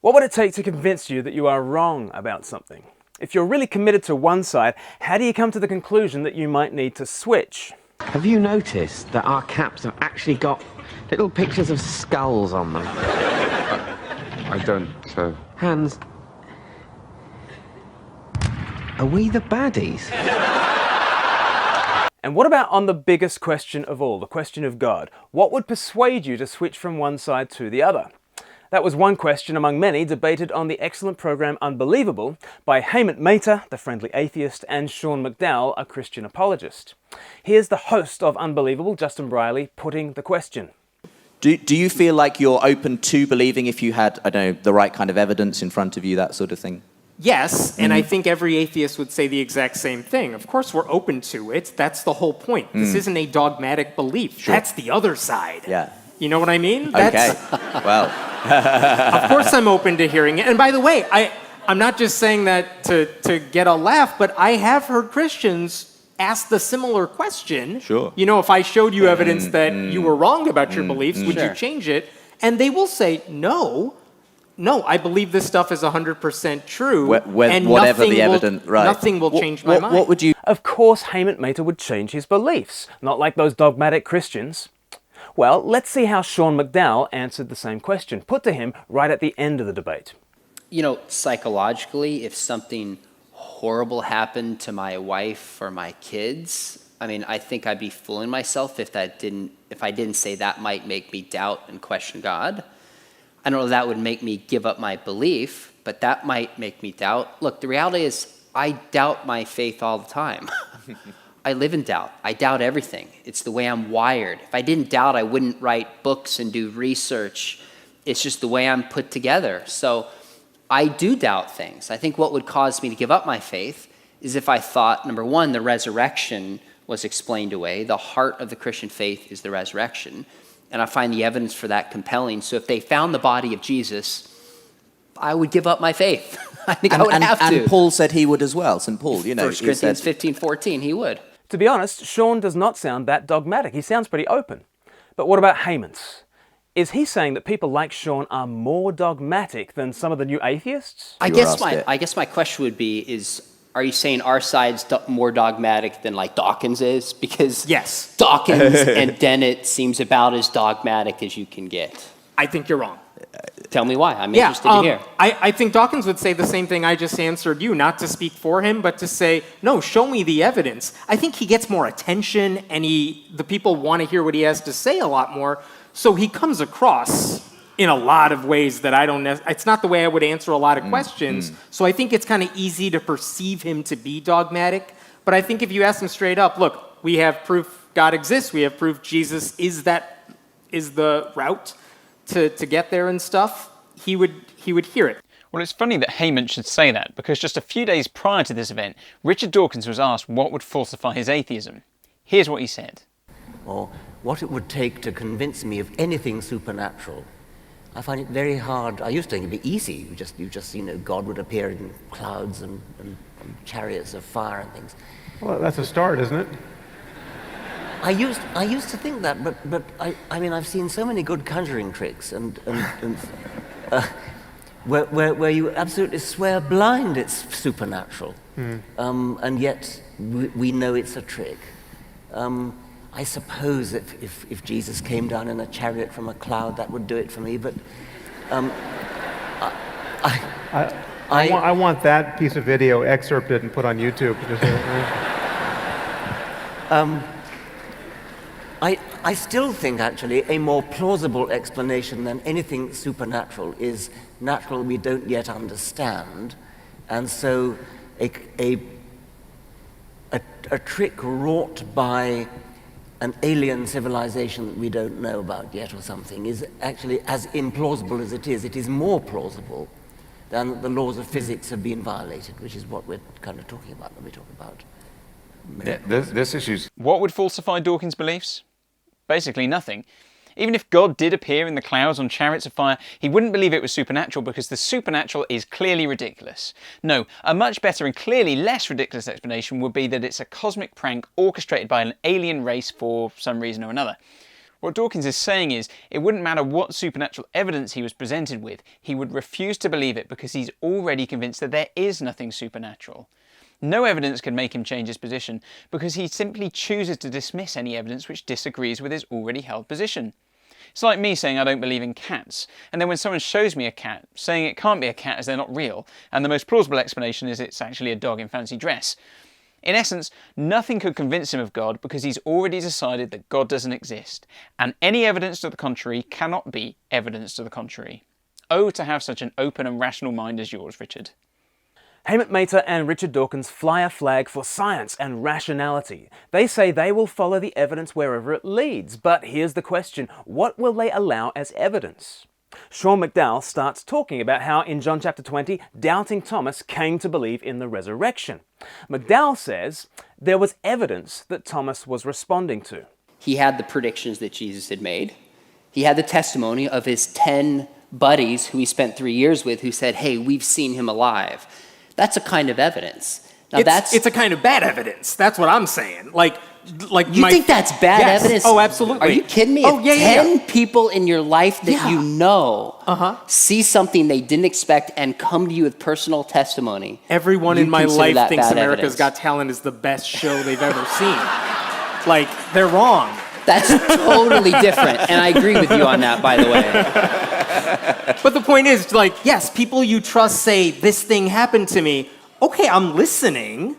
What would it take to convince you that you are wrong about something? If you're really committed to one side, how do you come to the conclusion that you might need to switch? Have you noticed that our caps have actually got little pictures of skulls on them? I don't, so... Hans, are we the baddies? And what about on the biggest question of all, the question of God? What would persuade you to switch from one side to the other? That was one question among many debated on the excellent program Unbelievable by Hemant Mehta, the friendly atheist, and Sean Mcdowell, a Christian apologist. Here's the host of Unbelievable, Justin Briley, putting the question. Do you feel like you're open to believing if you had, I don't know, the right kind of evidence in front of you, that sort of thing? Yes, and I think every atheist would say the exact same thing. Of course we're open to it. That's the whole point. This isn't a dogmatic belief. Sure. That's the other side. Yeah. You know what I mean? Okay. Well. Of course I'm open to hearing it. And by the way, I'm not just saying that to get a laugh, but I have heard Christians ask the similar question. Sure. You know, if I showed you evidence that you were wrong about your beliefs, would you change it? And they will say, no, I believe this stuff is 100% true. And whatever the evidence, right. Nothing will change my mind. What would you... Of course Hemant Mehta would change his beliefs, not like those dogmatic Christians. Well, let's see how Sean Mcdowell answered the same question, put to him right at the end of the debate. You know, psychologically, if something horrible happened to my wife or my kids, I mean, I think I'd be fooling myself if I didn't say that might make me doubt and question God. I don't know if that would make me give up my belief, but that might make me doubt. Look, the reality is I doubt my faith all the time. I live in doubt. I doubt everything. It's the way I'm wired. If I didn't doubt, I wouldn't write books and do research. It's just the way I'm put together. So I do doubt things. I think what would cause me to give up my faith is if I thought, number one, the resurrection was explained away. The heart of the Christian faith is the resurrection. And I find the evidence for that compelling. So if they found the body of Jesus, I would give up my faith. I think I would have to. And Paul said he would as well. St. Paul, you know. 1 Corinthians 15:14, he would. To be honest, Sean does not sound that dogmatic. He sounds pretty open. But what about Hemant? Is he saying that people like Sean are more dogmatic than some of the new atheists? I guess my question would be are you saying our side's more dogmatic than like Dawkins is? Because yes, Dawkins and Dennett seems about as dogmatic as you can get. I think you're wrong. Tell me why. I'm interested to hear. I think Dawkins would say the same thing I just answered you, not to speak for him, but to say, no, show me the evidence. I think he gets more attention, and the people want to hear what he has to say a lot more, so he comes across in a lot of ways that it's not the way I would answer a lot of questions, so I think it's kind of easy to perceive him to be dogmatic, but I think if you ask him straight up, look, we have proof God exists, we have proof Jesus is the route to get there and stuff, he would hear it. Well, it's funny that Hemant should say that, because just a few days prior to this event, Richard Dawkins was asked what would falsify his atheism. Here's what he said. Or what it would take to convince me of anything supernatural. I find it very hard. I used to think it'd be easy. You just God would appear in clouds and chariots of fire and things. Well, that's a start, isn't it? I used to think that, but I mean, I've seen so many good conjuring tricks and where you absolutely swear blind it's supernatural, and yet we know it's a trick. I suppose if Jesus came down in a chariot from a cloud, that would do it for me. But I want that piece of video excerpted and put on YouTube. I still think, actually, a more plausible explanation than anything supernatural is natural we don't yet understand, and so a trick wrought by an alien civilization that we don't know about yet or something is actually as implausible as it is more plausible than that the laws of physics have been violated, which is what we're kind of talking about when we talk about miracles. This issue's... What would falsify Dawkins' beliefs? Basically nothing. Even if God did appear in the clouds on chariots of fire, he wouldn't believe it was supernatural because the supernatural is clearly ridiculous. No, a much better and clearly less ridiculous explanation would be that it's a cosmic prank orchestrated by an alien race for some reason or another. What Dawkins is saying is, it wouldn't matter what supernatural evidence he was presented with, he would refuse to believe it because he's already convinced that there is nothing supernatural. No evidence can make him change his position because he simply chooses to dismiss any evidence which disagrees with his already held position. It's like me saying I don't believe in cats, and then when someone shows me a cat, saying it can't be a cat as they're not real, and the most plausible explanation is it's actually a dog in fancy dress. In essence, nothing could convince him of God because he's already decided that God doesn't exist, and any evidence to the contrary cannot be evidence to the contrary. Oh, to have such an open and rational mind as yours, Richard. Hemant Mehta and Richard Dawkins fly a flag for science and rationality. They say they will follow the evidence wherever it leads, but here's the question, what will they allow as evidence? Sean Mcdowell starts talking about how in John chapter 20, doubting Thomas came to believe in the resurrection. Mcdowell says there was evidence that Thomas was responding to. He had the predictions that Jesus had made. He had the testimony of his 10 buddies who he spent 3 years with who said, hey, we've seen him alive. That's a kind of evidence. Now it's a kind of bad evidence. That's what I'm saying. You think that's bad evidence? Oh, absolutely. Are you kidding me? Oh, if yeah, 10 people in your life that you know see something they didn't expect and come to you with personal testimony. Everyone you in my consider life that thinks bad America's evidence. Got Talent is the best show they've ever seen. They're wrong. That's totally different, and I agree with you on that, by the way. But the point is, yes, people you trust say, this thing happened to me. Okay, I'm listening,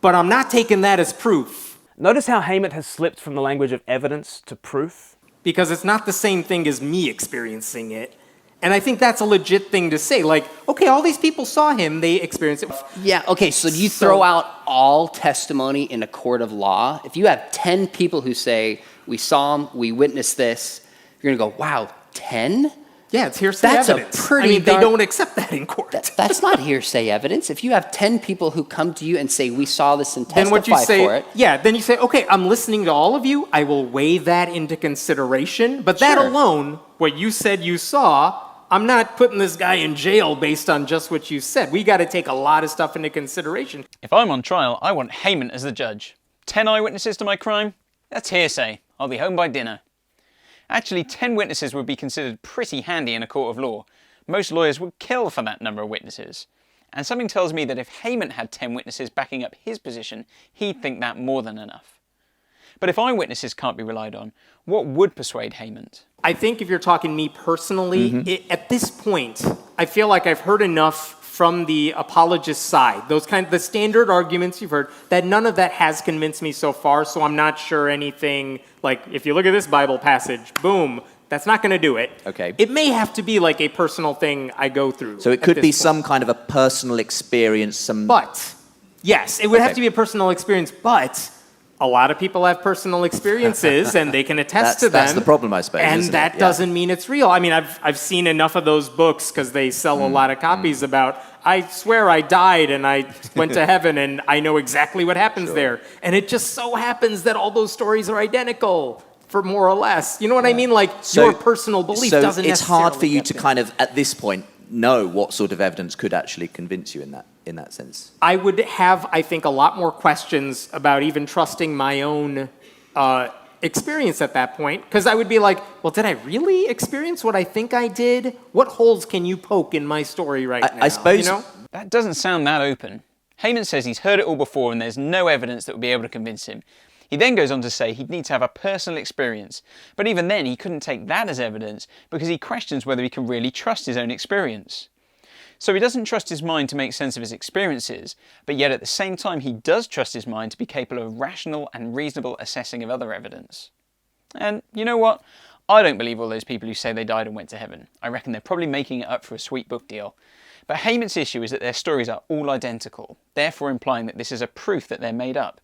but I'm not taking that as proof. Notice how Hemant has slipped from the language of evidence to proof? Because it's not the same thing as me experiencing it. And I think that's a legit thing to say. Okay, all these people saw him, they experienced it. Yeah, okay, so you throw out all testimony in a court of law. If you have 10 people who say, we saw him, we witnessed this, you're going to go, wow, 10? Yeah, it's hearsay evidence. They don't accept that in court. That's not hearsay evidence. If you have 10 people who come to you and say, we saw this and testify for it. Yeah, then you say, okay, I'm listening to all of you. I will weigh that into consideration. But that alone, what you said you saw, I'm not putting this guy in jail based on just what you said. We got to take a lot of stuff into consideration. If I'm on trial, I want Hemant as the judge. 10 eyewitnesses to my crime? That's hearsay. I'll be home by dinner. Actually, 10 witnesses would be considered pretty handy in a court of law. Most lawyers would kill for that number of witnesses. And something tells me that if Hemant had 10 witnesses backing up his position, he'd think that more than enough. But if eyewitnesses can't be relied on, what would persuade Hemant? I think if you're talking me personally, at this point, I feel like I've heard enough from the apologist side, the standard arguments you've heard, that none of that has convinced me so far, so I'm not sure anything, if you look at this Bible passage, boom, that's not going to do it. Okay. It may have to be a personal thing I go through. So it could be some kind of a personal experience, But, yes, it would have to be a personal experience, but a lot of people have personal experiences and they can attest to them. That's the problem, I suppose. And that doesn't mean it's real. I mean, I've seen enough of those books because they sell a lot of copies about, I swear I died and I went to heaven and I know exactly what happens there. And it just so happens that all those stories are identical, for more or less. You know what I mean? Your personal belief doesn't necessarily. So it's hard for you to kind of, at this point, know what sort of evidence could actually convince you in that sense. I would have, I think, a lot more questions about even trusting my own experience at that point, because I would be like, well, did I really experience what I think I did? What holes can you poke in my story now? I suppose... That doesn't sound that open. Hemant says he's heard it all before and there's no evidence that would be able to convince him. He then goes on to say he'd need to have a personal experience, but even then he couldn't take that as evidence because he questions whether he can really trust his own experience. So he doesn't trust his mind to make sense of his experiences, but yet at the same time he does trust his mind to be capable of rational and reasonable assessing of other evidence. And you know what? I don't believe all those people who say they died and went to heaven. I reckon they're probably making it up for a sweet book deal. But Hemant's issue is that their stories are all identical, therefore implying that this is a proof that they're made up.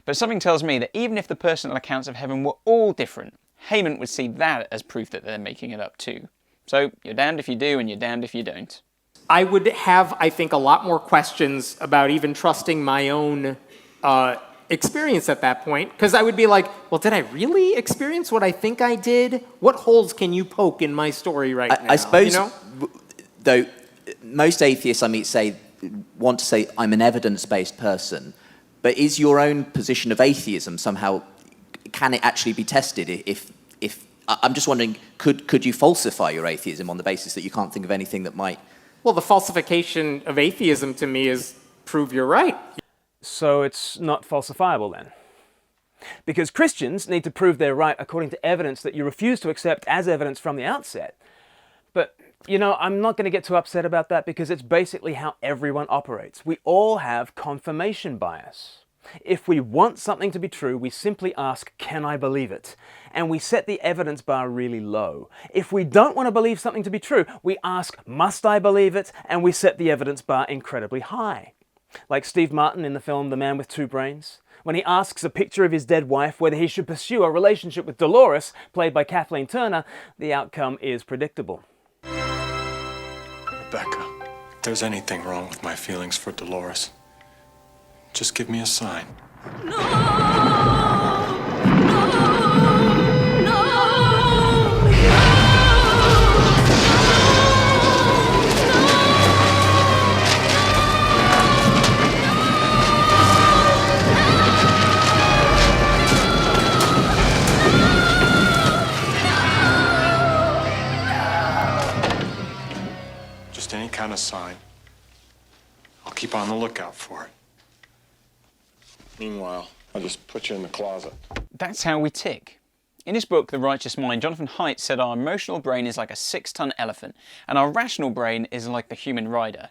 But something tells me that even if the personal accounts of heaven were all different, Hemant would see that as proof that they're making it up too. So you're damned if you do and you're damned if you don't. I would have, I think, a lot more questions about even trusting my own experience at that point, because I would be like, well, did I really experience what I think I did? What holes can you poke in my story now? I suppose, though, most atheists I meet want to say, I'm an evidence-based person, but is your own position of atheism somehow, can it actually be tested if I'm just wondering, could you falsify your atheism on the basis that you can't think of anything that might? Well, the falsification of atheism to me is prove you're right. So it's not falsifiable then? Because Christians need to prove they're right according to evidence that you refuse to accept as evidence from the outset. But, you know, I'm not going to get too upset about that because it's basically how everyone operates. We all have confirmation bias. If we want something to be true, we simply ask, can I believe it? And we set the evidence bar really low. If we don't want to believe something to be true, we ask, must I believe it? And we set the evidence bar incredibly high. Like Steve Martin in the film The Man with Two Brains. When he asks a picture of his dead wife whether he should pursue a relationship with Dolores, played by Kathleen Turner, the outcome is predictable. Rebecca, if there's anything wrong with my feelings for Dolores, just give me a sign. Just any kind of sign. I'll keep on the lookout for it. Meanwhile, I'll just put you in the closet. That's how we tick. In his book, The Righteous Mind, Jonathan Haidt said our emotional brain is like a 6-ton elephant, and our rational brain is like the human rider.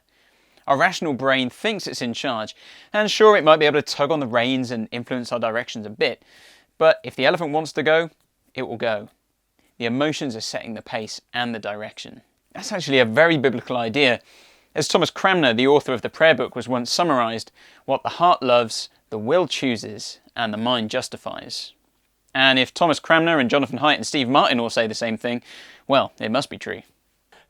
Our rational brain thinks it's in charge, and sure, it might be able to tug on the reins and influence our directions a bit, but if the elephant wants to go, it will go. The emotions are setting the pace and the direction. That's actually a very biblical idea. As Thomas Cranmer, the author of the prayer book, was once summarised, what the heart loves, the will chooses, and the mind justifies. And if Thomas Cranmer and Jonathan Haidt and Steve Martin all say the same thing, well, it must be true.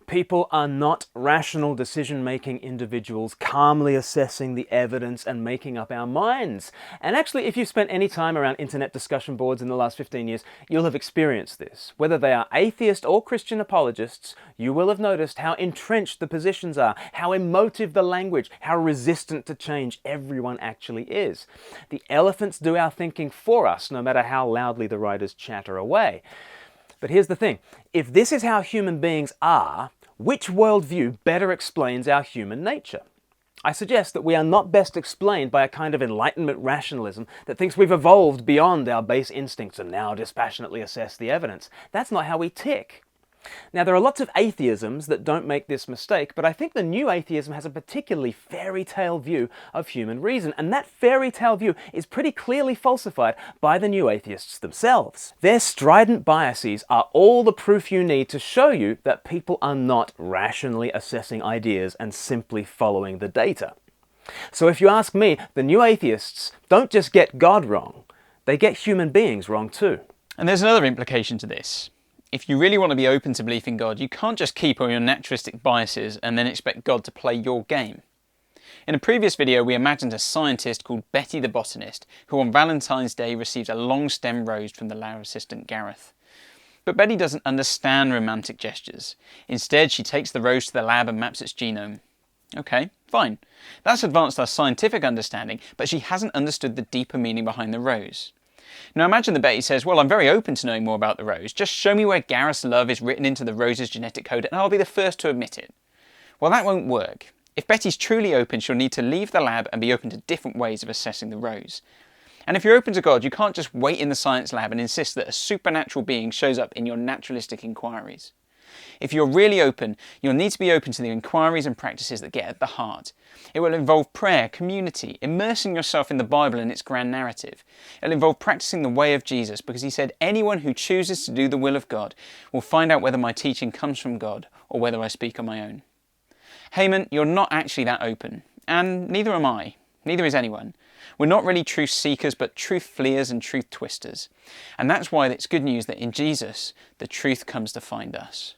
People are not rational decision-making individuals calmly assessing the evidence and making up our minds. And actually, if you've spent any time around internet discussion boards in the last 15 years, you'll have experienced this. Whether they are atheist or Christian apologists, you will have noticed how entrenched the positions are, how emotive the language, how resistant to change everyone actually is. The elephants do our thinking for us, no matter how loudly the writers chatter away. But here's the thing, if this is how human beings are, which worldview better explains our human nature? I suggest that we are not best explained by a kind of Enlightenment rationalism that thinks we've evolved beyond our base instincts and now dispassionately assess the evidence. That's not how we tick. Now, there are lots of atheisms that don't make this mistake, but I think the new atheism has a particularly fairy tale view of human reason, and that fairy tale view is pretty clearly falsified by the new atheists themselves. Their strident biases are all the proof you need to show you that people are not rationally assessing ideas and simply following the data. So if you ask me, the new atheists don't just get God wrong, they get human beings wrong too. And there's another implication to this. If you really want to be open to belief in God, you can't just keep all your naturalistic biases and then expect God to play your game. In a previous video, we imagined a scientist called Betty the botanist, who on Valentine's Day receives a long stem rose from the lab assistant Gareth. But Betty doesn't understand romantic gestures. Instead, she takes the rose to the lab and maps its genome. Okay, fine. That's advanced our scientific understanding, but she hasn't understood the deeper meaning behind the rose. Now imagine that Betty says, well, I'm very open to knowing more about the rose. Just show me where Gareth's love is written into the rose's genetic code and I'll be the first to admit it. Well, that won't work. If Betty's truly open, she'll need to leave the lab and be open to different ways of assessing the rose. And if you're open to God, you can't just wait in the science lab and insist that a supernatural being shows up in your naturalistic inquiries. If you're really open, you'll need to be open to the inquiries and practices that get at the heart. It will involve prayer, community, immersing yourself in the Bible and its grand narrative. It'll involve practicing the way of Jesus, because he said, anyone who chooses to do the will of God will find out whether my teaching comes from God or whether I speak on my own. Hemant, you're not actually that open, and neither am I. Neither is anyone. We're not really truth seekers, but truth fleers and truth twisters. And that's why it's good news that in Jesus, the truth comes to find us.